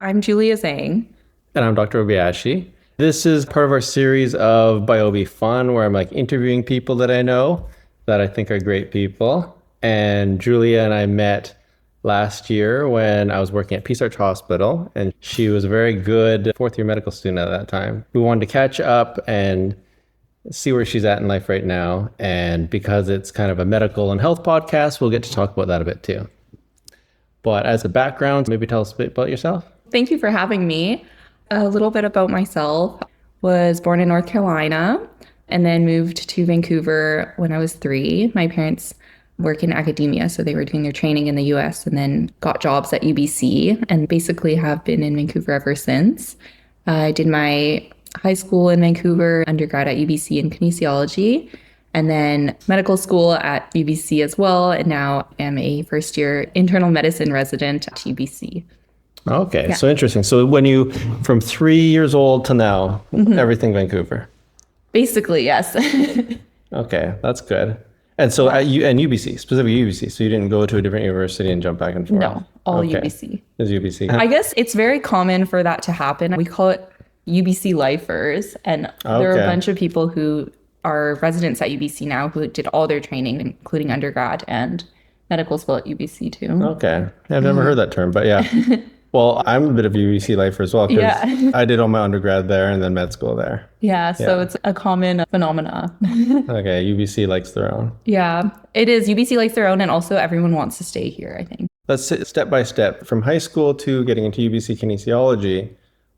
I'm Julia Zhang. And I'm Dr. Obayashi. This is part of our series of Biobi Fun, where I'm interviewing people that I know that I think are great people. And Julia and I met last year when I was working at Peace Arch Hospital, and she was a very good fourth year medical student at that time. We wanted to catch up and see where she's at in life right now. And because it's kind of a medical and health podcast, we'll get to talk about that a bit too. But as a background, maybe tell us a bit about yourself. Thank you for having me. A little bit about myself. Was born in North Carolina and then moved to Vancouver when I was 3. My parents work in academia, so they were doing their training in the US and then got jobs at UBC and basically have been in Vancouver ever since. I did my high school in Vancouver, undergrad at UBC in kinesiology, and then medical school at UBC as well. And now am a first year internal medicine resident at UBC. Okay, Yeah. So interesting. So from 3 years old to now, everything Vancouver. Basically, yes. Okay, that's good. And so at UBC, specifically UBC, so you didn't go to a different university and jump back and forth? No, all Okay. UBC. It's UBC. I guess it's very common for that to happen. We call it UBC lifers, and there are a Okay. bunch of people who are residents at UBC now who did all their training, including undergrad and medical school at UBC too. Okay, I've never heard that term, but yeah. Well, I'm a bit of a UBC lifer as well because Yeah. I did all my undergrad there and then med school there. Yeah, so Yeah. it's a common phenomena. Okay, UBC likes their own. Yeah, it is. UBC likes their own, and also everyone wants to stay here, I think. Let's sit step by step from high school to getting into UBC kinesiology.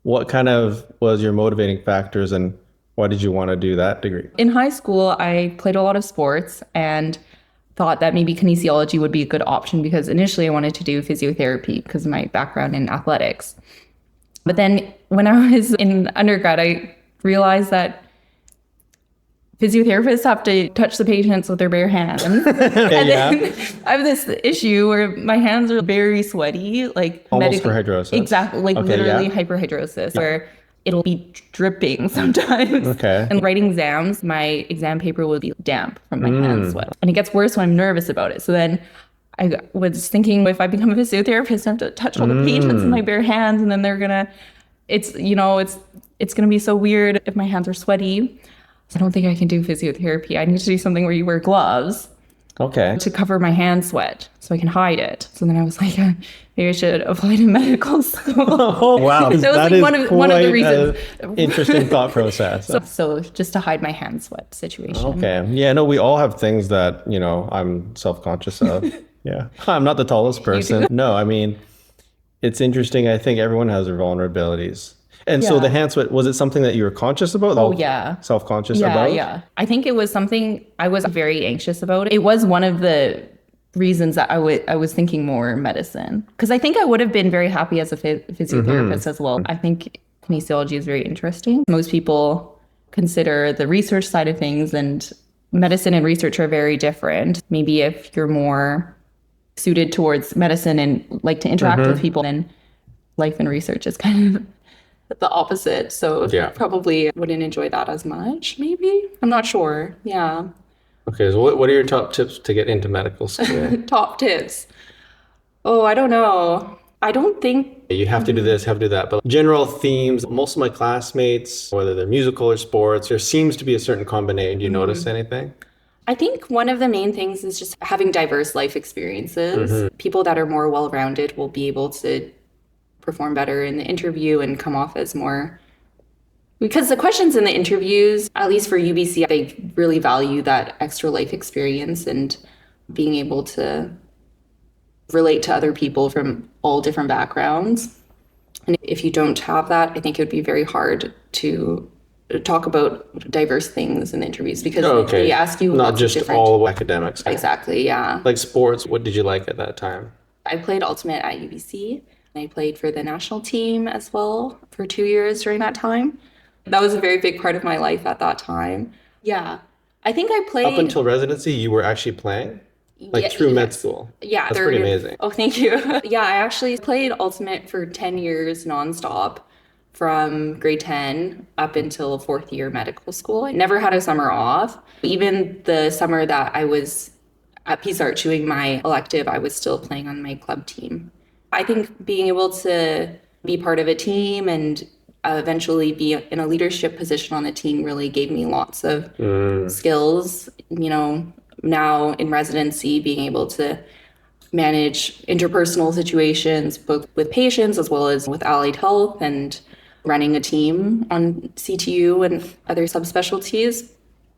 What kind of was your motivating factors and why did you want to do that degree? In high school, I played a lot of sports and thought that maybe kinesiology would be a good option because initially I wanted to do physiotherapy because of my background in athletics. But then when I was in undergrad, I realized that physiotherapists have to touch the patients with their bare hands. And then I have this issue where my hands are very sweaty, like Almost for hydrosis. Exactly, like Okay, literally yeah. hyperhidrosis, where it'll be dripping sometimes. Okay. And writing exams, my exam paper will be damp from my hand sweat. And it gets worse when I'm nervous about it. So then I was thinking, if I become a physiotherapist, I have to touch all the patients with my bare hands, and then they're gonna, it's gonna be so weird if my hands are sweaty. So I don't think I can do physiotherapy. I need to do something where you wear gloves Okay. to cover my hand sweat so I can hide it. So then I was like, maybe I should apply to medical school. Oh, wow. That was That like is one of the reasons. Interesting thought process. So just to hide my hand sweat situation. Okay. Yeah, no, we all have things that, I'm self-conscious of. Yeah. I'm not the tallest person. No, I mean, it's interesting. I think everyone has their vulnerabilities. And so Yeah. the hand sweat, was it something that you were conscious about? Oh, yeah. Self-conscious Yeah, about? yeah. I think it was something I was very anxious about. It was one of the reasons that I was thinking more medicine. Because I think I would have been very happy as a physiotherapist as well. I think kinesiology is very interesting. Most people consider the research side of things, and medicine and research are very different. Maybe if you're more suited towards medicine and like to interact with people, then life and research is kind of the opposite. So Yeah. probably wouldn't enjoy that as much, maybe. I'm not sure. Yeah. Okay, so what are your top tips to get into medical school? Top tips. Oh, I don't know. I don't think. You have to do this, have to do that. But general themes, most of my classmates, whether they're musical or sports, there seems to be a certain combination. Do you notice anything? I think one of the main things is just having diverse life experiences. People that are more well-rounded will be able to perform better in the interview and come off as more, because the questions in the interviews, at least for UBC, they really value that extra life experience and being able to relate to other people from all different backgrounds. And if you don't have that, I think it would be very hard to talk about diverse things in the interviews because they ask you not lots of just different. all academics. Exactly, yeah. Like sports, what did you like at that time? I played Ultimate at UBC. I played for the national team as well for 2 years during that time. That was a very big part of my life at that time. Yeah. I think I played... Up until residency, you were actually playing? Like through med school? Yeah. That's pretty amazing. Oh, thank you. Yeah, I actually played Ultimate for 10 years nonstop from grade 10 up until 4th year medical school. I never had a summer off. Even the summer that I was at Peace Arch doing my elective, I was still playing on my club team. I think being able to be part of a team and eventually be in a leadership position on the team really gave me lots of skills. Now in residency, being able to manage interpersonal situations, both with patients as well as with allied health, and running a team on CTU and other subspecialties.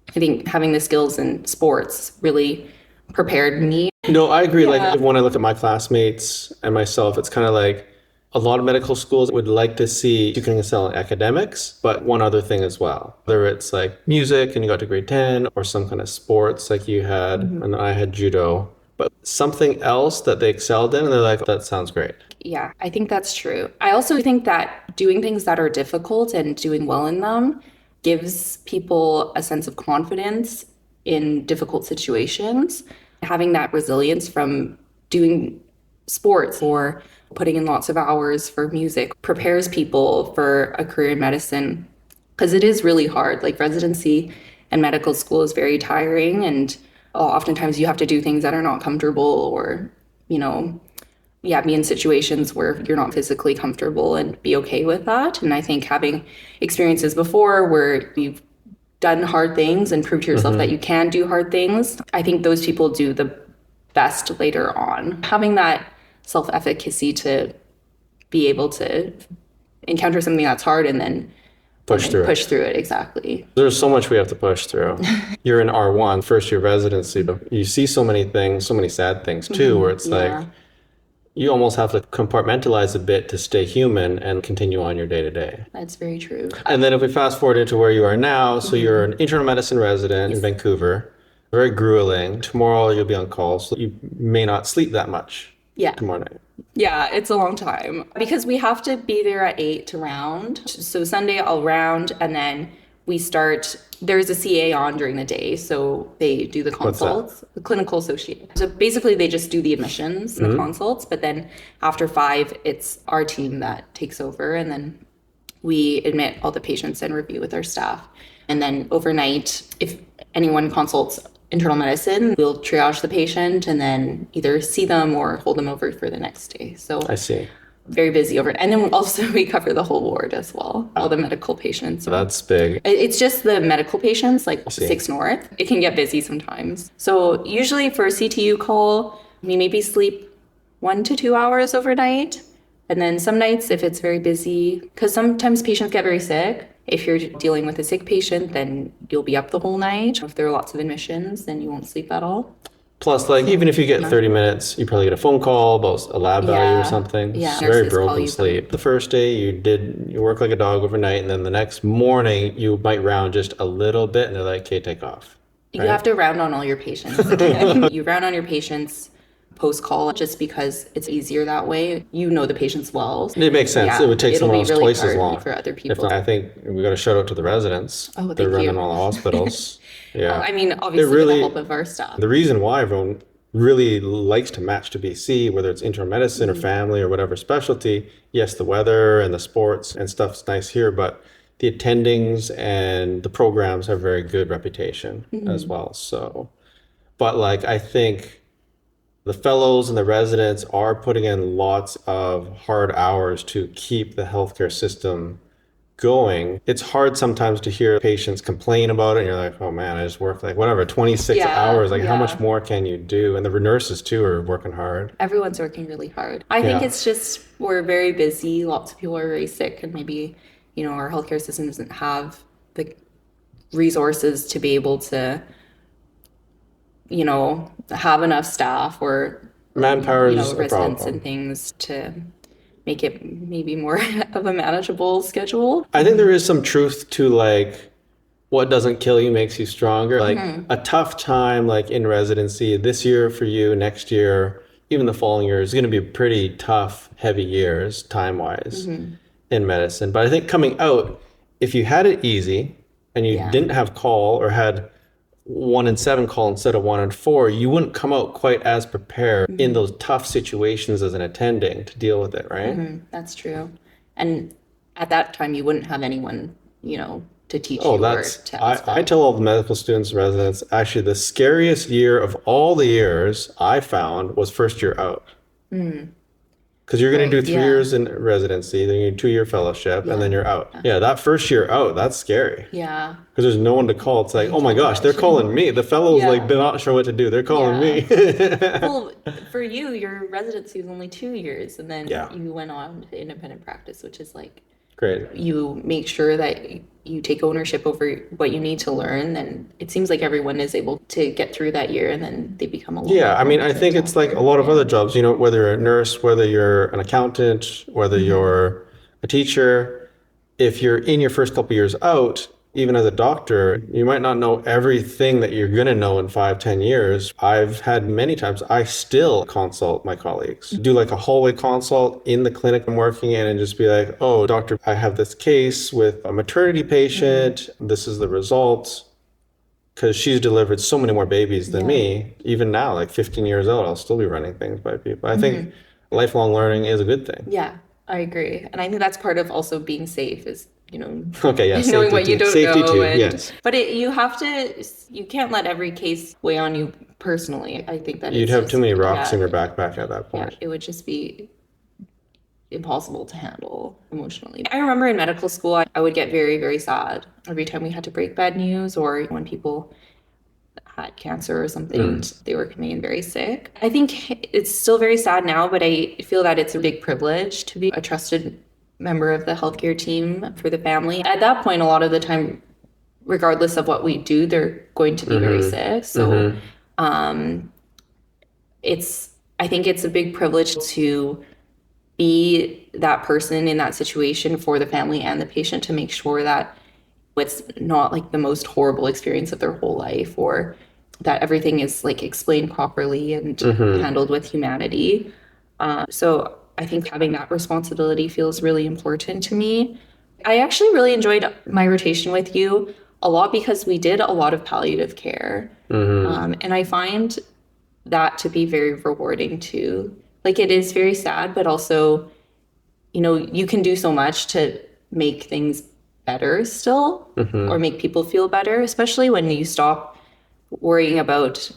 I think having the skills in sports really prepared me. No, I agree. Like when I look at my classmates and myself, it's kind of like a lot of medical schools would like to see you can excel in academics, but one other thing as well. Whether it's like music and you got to grade 10 or some kind of sports like you had, and I had judo, but something else that they excelled in and they're like, that sounds great. Yeah, I think that's true. I also think that doing things that are difficult and doing well in them gives people a sense of confidence in difficult situations. Having that resilience from doing sports or putting in lots of hours for music prepares people for a career in medicine, because it is really hard. Like residency and medical school is very tiring, and oftentimes you have to do things that are not comfortable, or be in situations where you're not physically comfortable, and be okay with that. And I think having experiences before where you've done hard things and proved to yourself that you can do hard things, I think those people do the best later on. Having that self-efficacy to be able to encounter something that's hard and then push through it. Exactly. There's so much we have to push through. You're in R1, first year residency, but you see so many things, so many sad things too, where it's like you almost have to compartmentalize a bit to stay human and continue on your day to day. That's very true. And then if we fast forward into where you are now, so you're an internal medicine resident in Vancouver, very grueling. Tomorrow you'll be on call, so you may not sleep that much tomorrow night. Yeah, it's a long time because we have to be there at 8 to round. So Sunday I'll round, and then we start, there's a CA on during the day, so they do the consults, the clinical associate. So basically they just do the admissions and the consults, but then after 5, it's our team that takes over, and then we admit all the patients and review with our staff. And then overnight, if anyone consults internal medicine, we'll triage the patient and then either see them or hold them over for the next day. So I see. Very busy over. And then also we cover the whole ward as well, all the medical patients. That's big. It's just the medical patients, like 6 North. It can get busy sometimes. So usually for a CTU call, we maybe sleep 1 to 2 hours overnight. And then some nights, if it's very busy, because sometimes patients get very sick. If you're dealing with a sick patient, then you'll be up the whole night. If there are lots of admissions, then you won't sleep at all. Plus, like, even if you get 30 minutes, you probably get a phone call about a lab value or something. Yeah. It's very broken sleep. The first day you work like a dog overnight, and then the next morning you might round just a little bit, and they're like, okay, take off. Right? You have to round on all your patients. You round on your patients post-call just because it's easier that way. You know the patients well. It makes sense. It would take someone else really twice as long. For other people. I think we got to shout out to the residents. Oh, thank They're you. running all the hospitals. Yeah. I mean, obviously with the help of our staff. The reason why everyone really likes to match to BC, whether it's internal medicine or family or whatever specialty, yes, the weather and the sports and stuff's nice here, but the attendings and the programs have very good reputation as well. So, but like, I think the fellows and the residents are putting in lots of hard hours to keep the healthcare system going. It's hard sometimes to hear patients complain about it, and you're like, oh man, I just work like whatever 26 hours, like how much more can you do? And the nurses too are working hard. Everyone's working really hard. I think it's just we're very busy, lots of people are very sick, and maybe our healthcare system doesn't have the resources to be able to have enough staff or manpower is residents and things to make it maybe more of a manageable schedule. I think there is some truth to like what doesn't kill you makes you stronger. Like a tough time like in residency this year for you, next year, even the following year is going to be pretty tough, heavy years time-wise in medicine. But I think coming out, if you had it easy and you didn't have call or had 1 in 7 call instead of 1 in 4, you wouldn't come out quite as prepared in those tough situations as an attending to deal with it, right? That's true. And at that time, you wouldn't have anyone, to teach you. I tell all the medical students, residents, actually the scariest year of all the years I found was first year out. Because Because you're going to do 3 yeah. years in residency, then you do 2-year fellowship, and then you're out. Yeah, that first year out, that's scary. Yeah. Because there's no one to call. It's like, oh my gosh, they're calling me. The fellow's like, they're not sure what to do. They're calling me. Well, for you, your residency was only 2 years, and then Yeah. you went on to independent practice, which is like, Great. you make sure that you take ownership over what you need to learn. And it seems like everyone is able to get through that year, and then they become a lot Yeah, more I mean, I competent think it's like a lot of other jobs, you know, whether you're a nurse, whether you're an accountant, whether you're a teacher, if you're in your first couple years out, even as a doctor, you might not know everything that you're going to know in 5-10 years. I've had many times, I still consult my colleagues, do like a hallway consult in the clinic I'm working in and just be like, oh, doctor, I have this case with a maternity patient. This is the results. Because she's delivered so many more babies than me. Even now, like 15 years old, I'll still be running things by people. I think lifelong learning is a good thing. Yeah, I agree. And I think that's part of also being safe is, you know, Okay, yeah, knowing what you don't safety know. too, And, yes. But you can't let every case weigh on you personally. I think that You'd it's have just, too many rocks in your backpack at that point. it would just be impossible to handle emotionally. I remember in medical school, I would get very, very sad every time we had to break bad news, or when people had cancer or something, they were coming in very sick. I think it's still very sad now, but I feel that it's a big privilege to be a trusted member of the healthcare team for the family. At that point, a lot of the time, regardless of what we do, they're going to be very sick. So I think it's a big privilege to be that person in that situation for the family and the patient, to make sure that it's not like the most horrible experience of their whole life, or that everything is like explained properly and handled with humanity. So I think having that responsibility feels really important to me. I actually really enjoyed my rotation with you a lot because we did a lot of palliative care. And I find that to be very rewarding too. Like, it is very sad, but also, you know, you can do so much to make things better still, or make people feel better, especially when you stop worrying about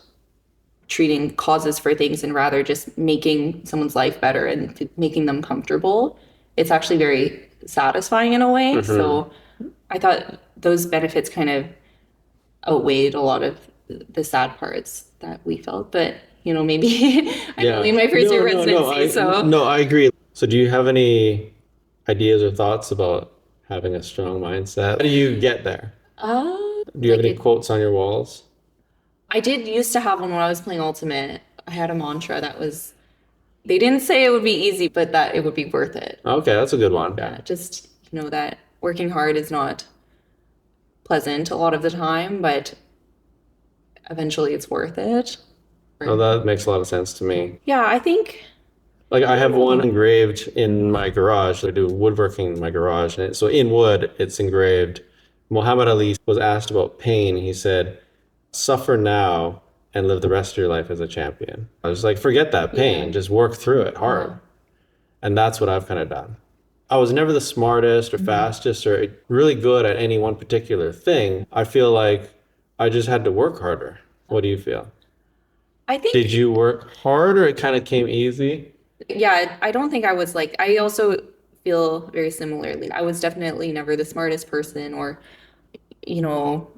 treating causes for things and rather just making someone's life better and making them comfortable. It's actually very satisfying in a way. So I thought those benefits kind of outweighed a lot of the sad parts that we felt. But, you know, maybe I'm only in my first year residency, No, I agree. So do you have any ideas or thoughts about having a strong mindset? How do you get there? Do you have any quotes on your walls? I did used to have one when I was playing Ultimate. I had a mantra that was, they didn't say it would be easy, but that it would be worth it. Okay, that's a good one. Yeah, just, you know, that working hard is not pleasant a lot of the time, but eventually it's worth it. Oh, that makes a lot of sense to me. Yeah, I think... Like, I have one engraved in my garage. I do woodworking in my garage. And so in wood, it's engraved. Muhammad Ali was asked about pain. He said, suffer now and live the rest of your life as a champion. I was like, forget that pain. Just work through it hard. And that's what I've kind of done. I was never the smartest or fastest or really good at any one particular thing. I feel like I just had to work harder. What do you feel? I think... Did you work hard, or it kind of came easy? Yeah, I don't think I was like... I also feel very similarly. I was definitely never the smartest person, or, you know,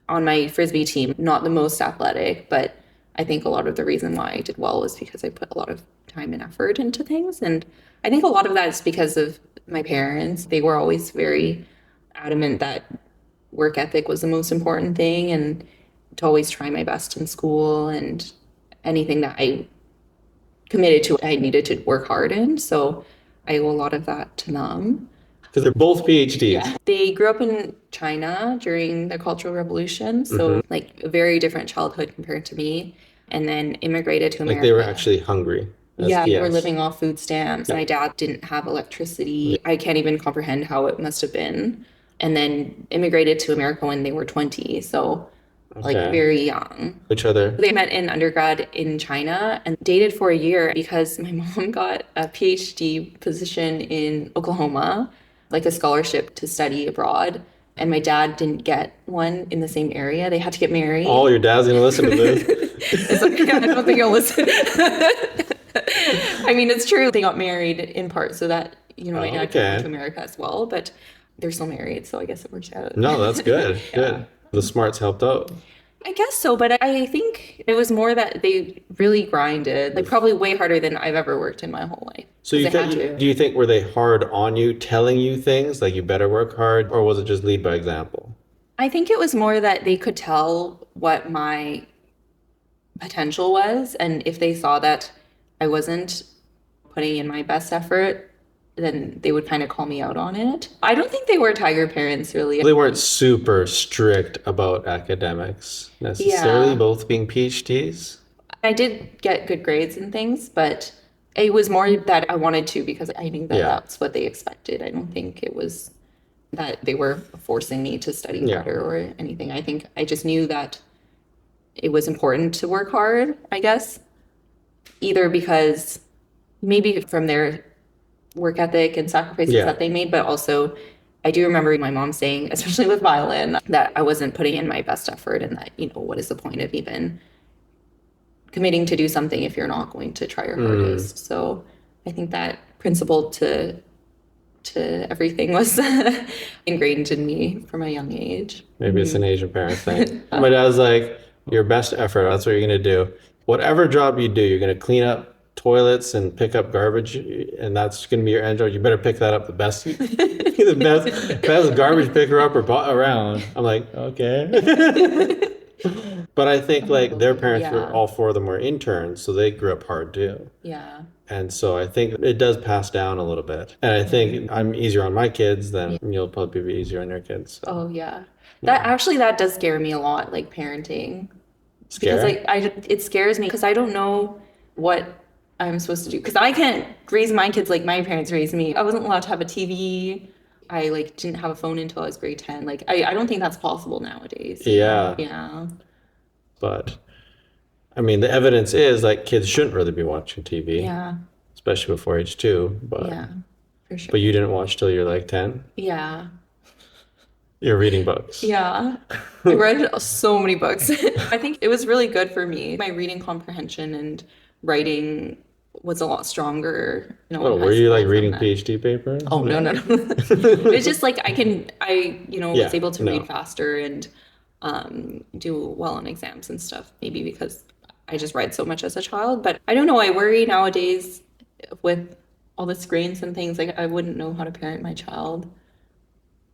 on my Frisbee team, not the most athletic, but I think a lot of the reason why I did well was because I put a lot of time and effort into things. And I think a lot of that is because of my parents. They were always very adamant that work ethic was the most important thing, and to always try my best in school, and anything that I committed to, I needed to work hard in. So I owe a lot of that to them. Because they're both PhDs. Yeah. They grew up in China during the Cultural Revolution, so like a very different childhood compared to me, and then immigrated to America. Like, they were actually hungry. Yeah, we were living off food stamps. My dad didn't have electricity. I can't even comprehend how it must have been. And then immigrated to America when they were 20, so like very young. Each other. They met in undergrad in China and dated for a year because my mom got a PhD position in Oklahoma, like a scholarship to study abroad. And my dad didn't get one in the same area. They had to get married. Oh, your dad's going to listen to this. It's like, I don't think he'll listen. I mean, it's true. They got married in part so that, my dad could come to America as well, but they're still married, so I guess it worked out. No, that's good. Yeah. Good. The smarts helped out. I guess so, but I think it was more that they really grinded, like probably way harder than I've ever worked in my whole life. So do you think were they hard on you, telling you things like you better work hard, or was it just lead by example? I think it was more that they could tell what my potential was, and if they saw that I wasn't putting in my best effort, then they would kind of call me out on it. I don't think they were tiger parents, really. They weren't super strict about academics necessarily, Yeah. both being PhDs. I did get good grades and things, but it was more that I wanted to because I knew that that's what they expected. I don't think it was that they were forcing me to study harder or anything. I think I just knew that it was important to work hard, I guess. Either because maybe from their work ethic and sacrifices that they made, but also I do remember my mom saying, especially with violin, that I wasn't putting in my best effort and that, what is the point of even committing to do something if you're not going to try your hardest. So I think that principle to everything was ingrained in me from a young age. Maybe it's an Asian parent thing. My dad's like, your best effort, that's what you're going to do. Whatever job you do, you're going to clean up toilets and pick up garbage, and that's going to be your end job. You better pick that up the best, the best garbage picker up around. I'm like, okay. But I think like their parents were, all four of them were interns, so they grew up hard too. Yeah. And so I think it does pass down a little bit. And I think I'm easier on my kids than you'll probably be easier on your kids. So. Oh yeah. That does scare me a lot, like parenting. Because it scares me because I don't know what I'm supposed to do. Because I can't raise my kids like my parents raised me. I wasn't allowed to have a TV. I didn't have a phone until I was grade 10. I don't think that's possible nowadays. Yeah. Yeah. But I mean, the evidence is like kids shouldn't really be watching TV. Yeah. Especially before age 2. But yeah, for sure. But you didn't watch till you're like 10? Yeah. You're reading books. Yeah. I read so many books. I think it was really good for me. My reading comprehension and writing was a lot stronger. Were you like reading PhD papers? Oh, no. It's just like was able to read faster and do well on exams and stuff. Maybe because I just read so much as a child. But I don't know. I worry nowadays with all the screens and things. Like I wouldn't know how to parent my child.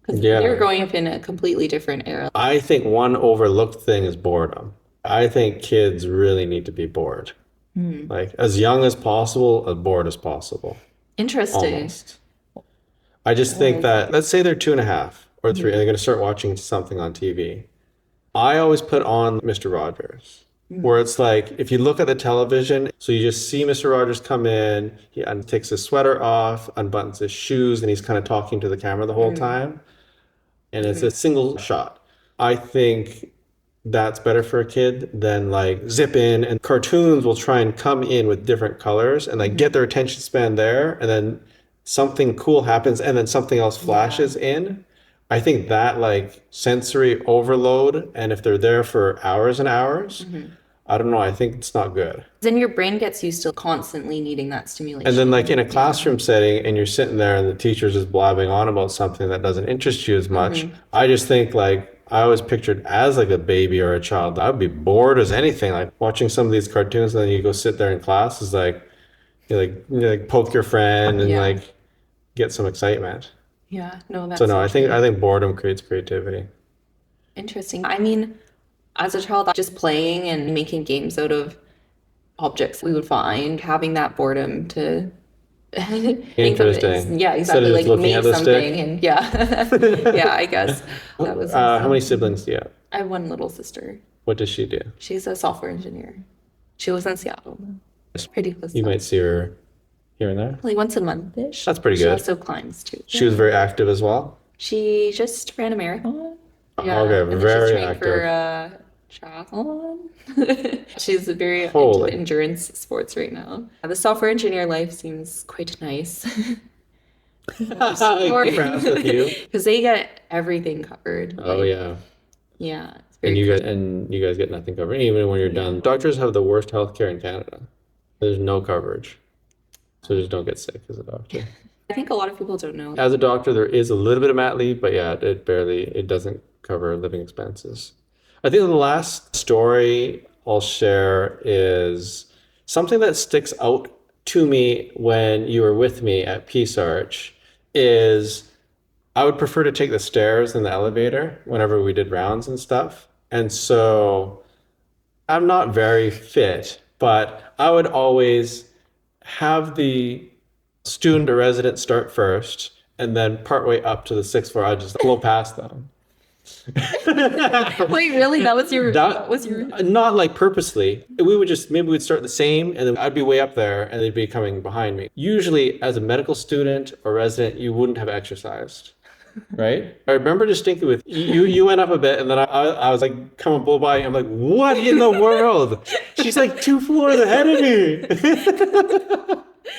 Because they're growing up in a completely different era. I think one overlooked thing is boredom. I think kids really need to be bored. Like as young as possible, as bored as possible. Interesting. Almost. I just think that, let's say they're 2.5 or 3, and they're going to start watching something on TV. I always put on Mr. Rogers, where it's like, if you look at the television, so you just see Mr. Rogers come in, he takes his sweater off, unbuttons his shoes, and he's kind of talking to the camera the whole time. And it's a single shot. I think that's better for a kid than like zip in, and cartoons will try and come in with different colors and like get their attention span there, and then something cool happens and then something else flashes in. I think that like sensory overload, and if they're there for hours and hours, I don't know, I think it's not good. Then your brain gets used to constantly needing that stimulation. And then like in a classroom setting and you're sitting there and the teacher's just blabbing on about something that doesn't interest you as much, I just think like, I always pictured as like a baby or a child, I would be bored as anything. Like watching some of these cartoons and then you go sit there in class is like, you like poke your friend and like get some excitement. Yeah, no, that's so no, I think boredom creates creativity. Interesting. I mean, as a child, just playing and making games out of objects we would find, having that boredom to interesting. Yeah, exactly. Like make something and yeah, I guess that was. How many siblings do you have? I have one little sister. What does she do? She's a software engineer. She lives in Seattle. Pretty close. You might see her here and there. Like once a month-ish. That's pretty good. She also climbs too. She was very active as well. She just ran a marathon. Yeah, okay, very active. For triathlon. She's very into endurance sports right now. The software engineer life seems quite nice. Impressed with you. Because they get everything covered. Oh yeah. Yeah. And you guys get nothing covered, even when you're done. Doctors have the worst healthcare in Canada. There's no coverage. So just don't get sick as a doctor. I think a lot of people don't know. As a doctor, there is a little bit of mat leave, but yeah, it doesn't cover living expenses. I think the last story I'll share is something that sticks out to me when you were with me at Peace Arch is I would prefer to take the stairs than the elevator whenever we did rounds and stuff. And so I'm not very fit, but I would always have the student or resident start first, and then partway up to the sixth floor, I'd just blow past them. Wait, really? That was your Not like purposely. We would just, maybe we'd start the same, and then I'd be way up there, and they'd be coming behind me. Usually, as a medical student or resident, you wouldn't have exercised. Right? I remember distinctly with you went up a bit, and then I was like coming blow by, and I'm like, what in the world? She's like 2 floors ahead of me.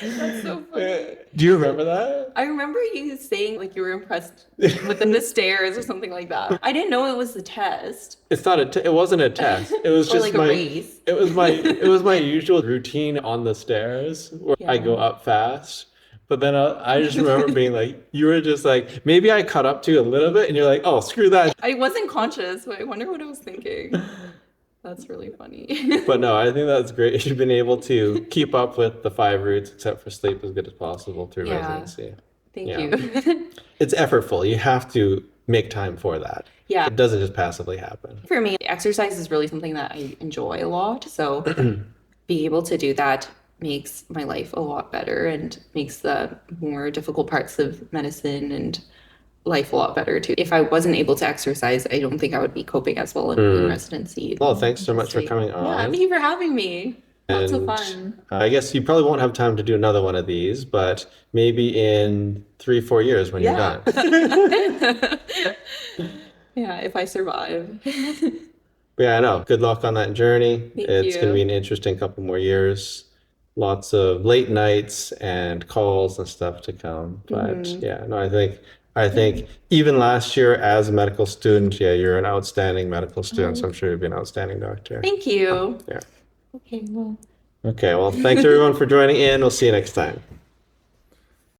That's so funny. Do you remember that? I remember you saying like you were impressed within the stairs or something like that. I didn't know it was the test. It's not it wasn't a test. It was just like a race. It was my usual routine on the stairs where I go up fast. But then I just remember being like, you were just like, maybe I caught up to you a little bit, and you're like, oh, screw that. I wasn't conscious, but I wonder what I was thinking. That's really funny. But no, I think that's great. You've been able to keep up with the 5 routes, except for sleep, as good as possible through residency. Thank you. It's effortful. You have to make time for that. Yeah. It doesn't just passively happen. For me, exercise is really something that I enjoy a lot. So being able to do that makes my life a lot better and makes the more difficult parts of medicine and life a lot better too. If I wasn't able to exercise, I don't think I would be coping as well in residency. Well, thanks so much for coming on. Yeah, thank you for having me. Lots of fun. I guess you probably won't have time to do another one of these, but maybe in 3-4 years when you're done. Yeah, if I survive. But yeah, I know. Good luck on that journey. It's you. going to be an interesting couple more years. Lots of late nights and calls and stuff to come. But yeah, no, I think even last year as a medical student, yeah, you're an outstanding medical student. So I'm sure you'll be an outstanding doctor. Thank you. Yeah. Okay, well. Okay, well, thanks everyone for joining in. We'll see you next time.